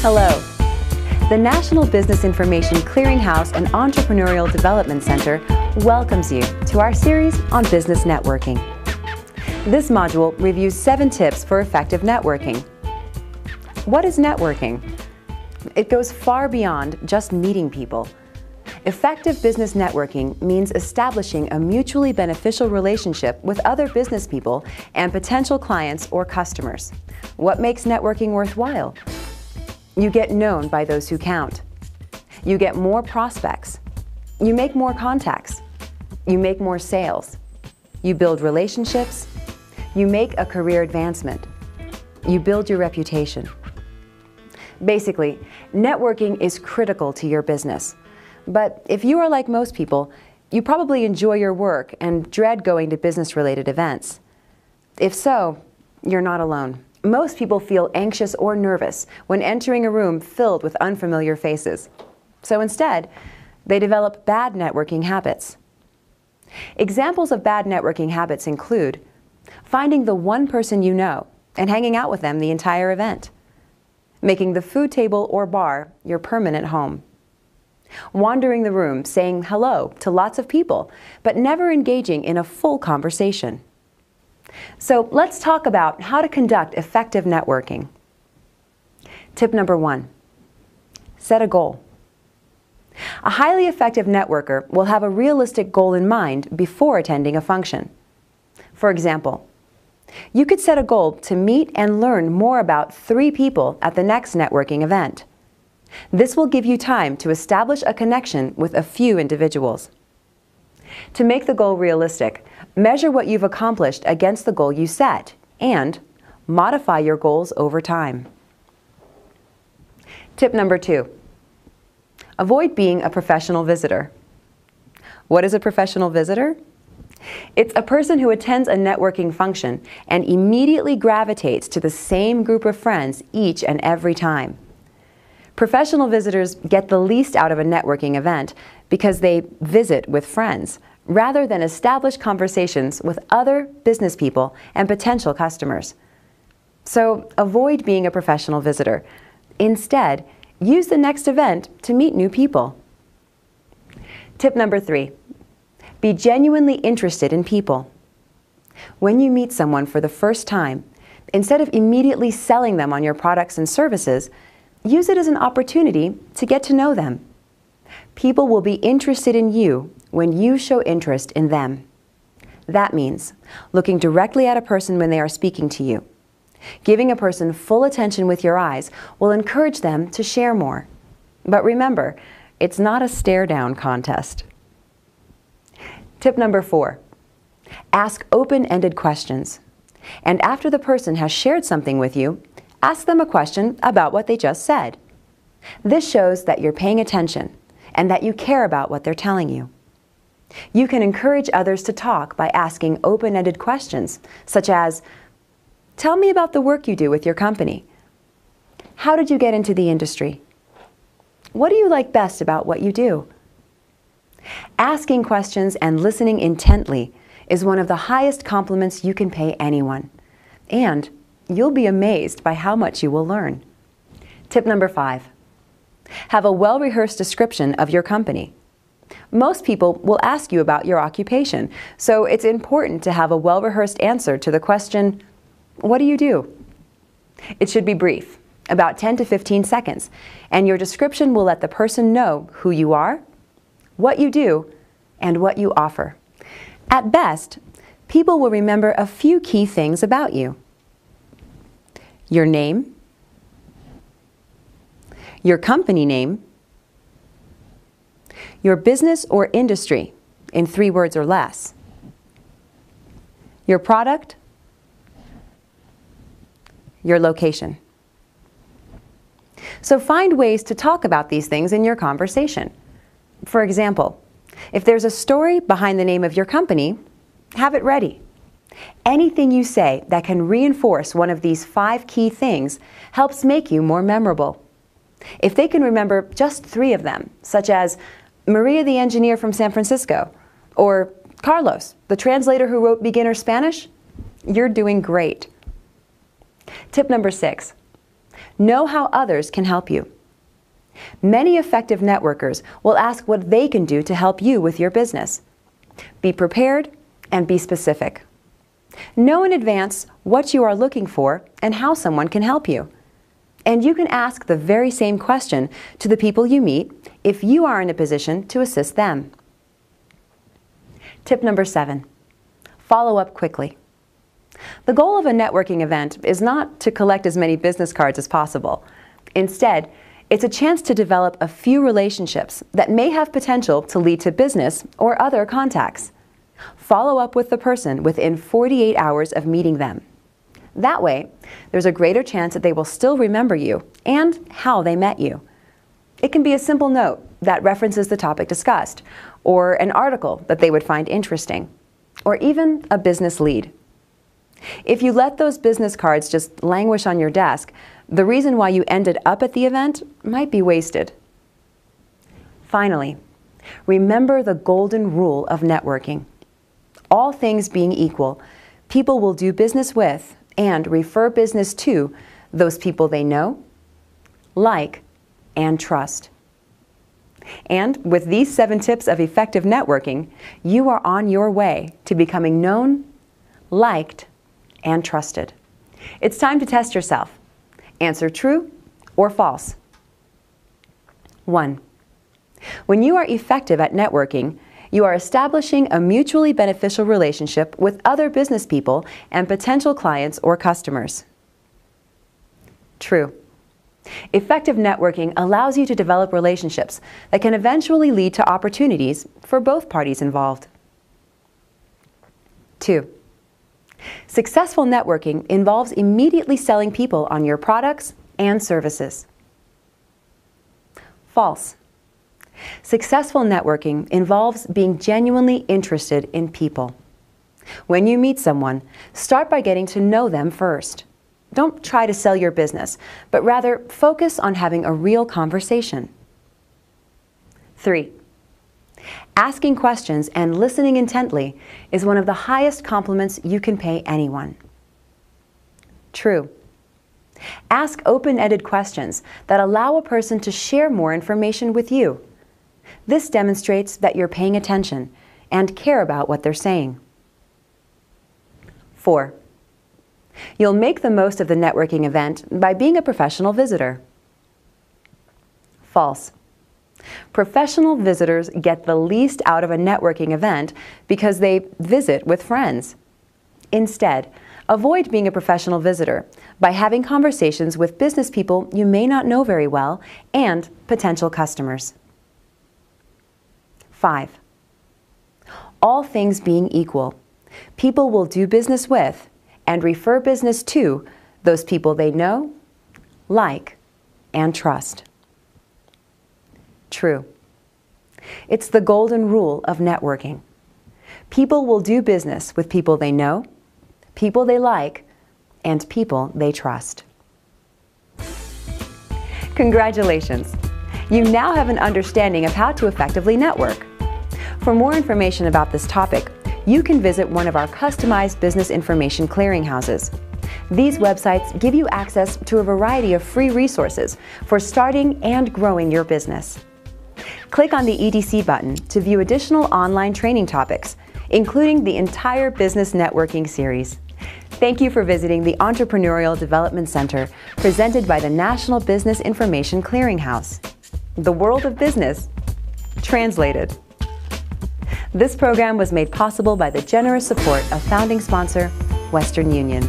Hello. The National Business Information Clearinghouse and Entrepreneurial Development Center welcomes you to our series on business networking. This module reviews 7 tips for effective networking. What is networking? It goes far beyond just meeting people. Effective business networking means establishing a mutually beneficial relationship with other business people and potential clients or customers. What makes networking worthwhile? You get known by those who count. You get more prospects. You make more contacts. You make more sales. You build relationships. You make a career advancement. You build your reputation. Basically, networking is critical to your business. But if you are like most people, you probably enjoy your work and dread going to business-related events. If so, you're not alone. Most people feel anxious or nervous when entering a room filled with unfamiliar faces. So instead, they develop bad networking habits. Examples of bad networking habits include finding the one person you know and hanging out with them the entire event, making the food table or bar your permanent home, wandering the room saying hello to lots of people, but never engaging in a full conversation. So let's talk about how to conduct effective networking. Tip number 1, set a goal. A highly effective networker will have a realistic goal in mind before attending a function. For example, you could set a goal to meet and learn more about 3 people at the next networking event. This will give you time to establish a connection with a few individuals. To make the goal realistic, measure what you've accomplished against the goal you set and modify your goals over time. Tip number 2, avoid being a professional visitor. What is a professional visitor? It's a person who attends a networking function and immediately gravitates to the same group of friends each and every time. Professional visitors get the least out of a networking event because they visit with friends rather than establish conversations with other business people and potential customers. So avoid being a professional visitor. Instead, use the next event to meet new people. Tip number 3, be genuinely interested in people. When you meet someone for the first time, instead of immediately selling them on your products and services, use it as an opportunity to get to know them. People will be interested in you when you show interest in them. That means looking directly at a person when they are speaking to you. Giving a person full attention with your eyes will encourage them to share more. But remember, it's not a stare-down contest. Tip number 4, ask open-ended questions. And after the person has shared something with you, ask them a question about what they just said. This shows that you're paying attention and that you care about what they're telling you. You can encourage others to talk by asking open-ended questions, such as, tell me about the work you do with your company. How did you get into the industry? What do you like best about what you do? Asking questions and listening intently is one of the highest compliments you can pay anyone. And you'll be amazed by how much you will learn. Tip number 5, have a well-rehearsed description of your company. Most people will ask you about your occupation, so it's important to have a well-rehearsed answer to the question, what do you do? It should be brief, about 10 to 15 seconds, and your description will let the person know who you are, what you do, and what you offer. At best, people will remember a few key things about you. Your name, your company name, your business or industry in 3 words or less, your product, your location. So find ways to talk about these things in your conversation. For example, if there's a story behind the name of your company, have it ready. Anything you say that can reinforce one of these 5 key things helps make you more memorable. If they can remember just 3 of them, such as Maria the engineer from San Francisco, or Carlos, the translator who wrote beginner Spanish, you're doing great. Tip number 6, Know how others can help you. Many effective networkers will ask what they can do to help you with your business. Be prepared and be specific. Know in advance what you are looking for and how someone can help you. And you can ask the very same question to the people you meet if you are in a position to assist them. Tip number 7, follow up quickly. The goal of a networking event is not to collect as many business cards as possible. Instead, it's a chance to develop a few relationships that may have potential to lead to business or other contacts. Follow up with the person within 48 hours of meeting them. That way, there's a greater chance that they will still remember you and how they met you. It can be a simple note that references the topic discussed, or an article that they would find interesting, or even a business lead. If you let those business cards just languish on your desk, the reason why you ended up at the event might be wasted. Finally, remember the golden rule of networking. All things being equal, people will do business with and refer business to those people they know, like, and trust. And with these 7 tips of effective networking, you are on your way to becoming known, liked, and trusted. It's time to test yourself. Answer true or false. 1. When you are effective at networking, you are establishing a mutually beneficial relationship with other business people and potential clients or customers. True. Effective networking allows you to develop relationships that can eventually lead to opportunities for both parties involved. 2. Successful networking involves immediately selling people on your products and services. False. Successful networking involves being genuinely interested in people. When you meet someone, start by getting to know them first. Don't try to sell your business, but rather focus on having a real conversation. 3. Asking questions and listening intently is one of the highest compliments you can pay anyone. True. Ask open-ended questions that allow a person to share more information with you. This demonstrates that you're paying attention and care about what they're saying. 4. You'll make the most of the networking event by being a professional visitor. False. Professional visitors get the least out of a networking event because they visit with friends. Instead, avoid being a professional visitor by having conversations with business people you may not know very well and potential customers. 5. All things being equal, people will do business with and refer business to those people they know, like, and trust. True. It's the golden rule of networking. People will do business with people they know, people they like, and people they trust. Congratulations! You now have an understanding of how to effectively network. For more information about this topic, you can visit one of our customized business information clearinghouses. These websites give you access to a variety of free resources for starting and growing your business. Click on the EDC button to view additional online training topics, including the entire Business Networking series. Thank you for visiting the Entrepreneurial Development Center, presented by the National Business Information Clearinghouse. The world of business, translated. This program was made possible by the generous support of founding sponsor, Western Union.